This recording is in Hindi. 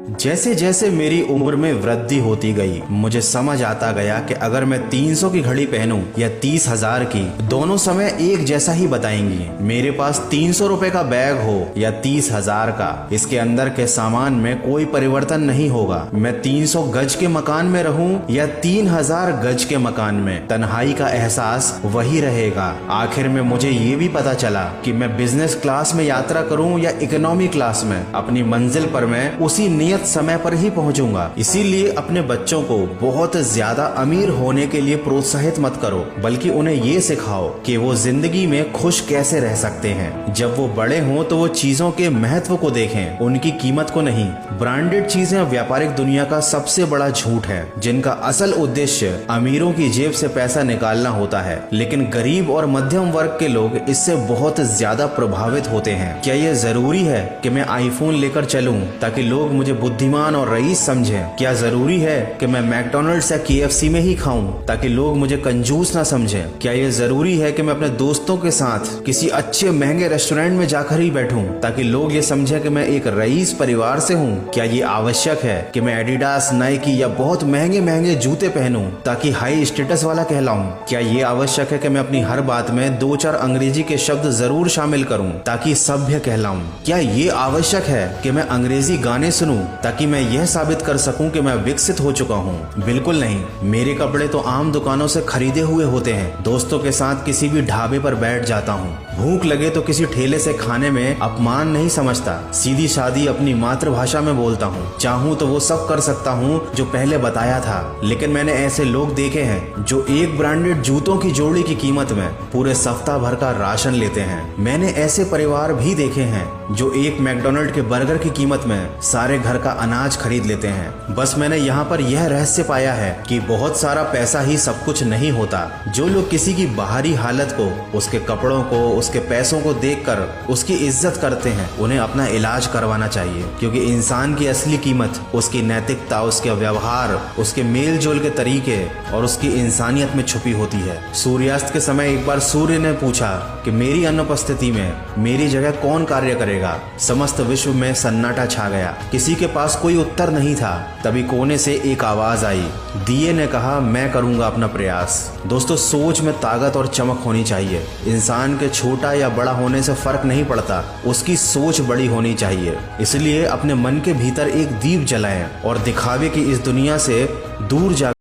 जैसे जैसे मेरी उम्र में वृद्धि होती गई मुझे समझ आता गया कि अगर मैं 300 की घड़ी पहनूं या 30,000 की, दोनों समय एक जैसा ही बताएंगी। मेरे पास 300 रुपए का बैग हो या 30,000 का, इसके अंदर के सामान में कोई परिवर्तन नहीं होगा। मैं 300 गज के मकान में रहूं या 3,000 गज के मकान में, तन्हाई का एहसास वही रहेगा। आखिर में मुझे ये भी पता चला कि मैं बिजनेस क्लास में यात्रा करूं या इकोनॉमी क्लास में, अपनी मंजिल पर मैं उसी नियत समय पर ही पहुंचूंगा। इसीलिए अपने बच्चों को बहुत ज्यादा अमीर होने के लिए प्रोत्साहित मत करो, बल्कि उन्हें ये सिखाओ कि वो जिंदगी में खुश कैसे रह सकते हैं। जब वो बड़े हों तो वो चीजों के महत्व को देखें, उनकी कीमत को नहीं। ब्रांडेड चीजें व्यापारिक दुनिया का सबसे बड़ा झूठ है, जिनका असल उद्देश्य अमीरों की जेब से पैसा निकालना होता है। लेकिन गरीब और मध्यम वर्ग के लोग इससे बहुत ज्यादा प्रभावित होते हैं। क्या ये जरूरी है कि मैं आईफोन लेकर चलूं ताकि लोग मुझे बुद्धिमान और रईस समझें? क्या जरूरी है कि मैं मैकडॉनल्ड्स या KFC में ही खाऊं ताकि लोग मुझे कंजूस ना समझें? क्या ये जरूरी है कि मैं अपने दोस्तों के साथ किसी अच्छे महंगे रेस्टोरेंट में जाकर ही बैठूं ताकि लोग ये समझें कि मैं एक रईस परिवार से हूं? क्या ये आवश्यक है कि मैं एडिडास, नाइकी या बहुत महंगे महंगे जूते पहनूं ताकि हाई स्टेटस वाला कहलाऊं? क्या ये आवश्यक है कि मैं अपनी हर बात में 2-4 अंग्रेजी के शब्द जरूर शामिल करूं ताकि सभ्य कहलाऊं? क्या ये आवश्यक है कि मैं अंग्रेजी गाने सुनूं ताकि मैं यह साबित कर सकूं कि मैं विकसित हो चुका हूं? बिल्कुल नहीं। मेरे कपड़े तो आम दुकानों से खरीदे हुए होते हैं। दोस्तों के साथ किसी भी ढाबे पर बैठ जाता हूं। भूख लगे तो किसी ठेले से खाने में अपमान नहीं समझता। सीधी सादी अपनी मातृभाषा में बोलता हूं। चाहूं तो वो सब कर सकता हूं जो पहले बताया था। लेकिन मैंने ऐसे लोग देखे हैं जो एक ब्रांडेड जूतों की जोड़ी की कीमत में पूरे सप्ताह भर का राशन लेते हैं। मैंने ऐसे परिवार भी देखे हैं जो एक मैकडॉनल्ड के बर्गर की कीमत में सारे घर का अनाज खरीद लेते हैं। बस मैंने यहाँ पर यह रहस्य पाया है कि बहुत सारा पैसा ही सब कुछ नहीं होता। जो लोग किसी की बाहरी हालत को, उसके कपड़ों को, उसके पैसों को देखकर उसकी इज्जत करते हैं, उन्हें अपना इलाज करवाना चाहिए, क्योंकि इंसान की असली कीमत उसकी नैतिकता, उसके व्यवहार, उसके मेल जोल के तरीके और उसकी इंसानियत में छुपी होती है। सूर्यास्त के समय एक बार सूर्य ने पूछा कि मेरी अनुपस्थिति में मेरी जगह कौन कार्य करेगा। समस्त विश्व में सन्नाटा छा गया। किसी के पास कोई उत्तर नहीं था। तभी कोने से एक आवाज आई। दिए ने कहा, मैं करूंगा अपना प्रयास। दोस्तों, सोच में ताकत और चमक होनी चाहिए। इंसान के छोटा या बड़ा होने से फर्क नहीं पड़ता, उसकी सोच बड़ी होनी चाहिए। इसलिए अपने मन के भीतर एक दीप जलाएं और दिखावे की इस दुनिया से दूर जा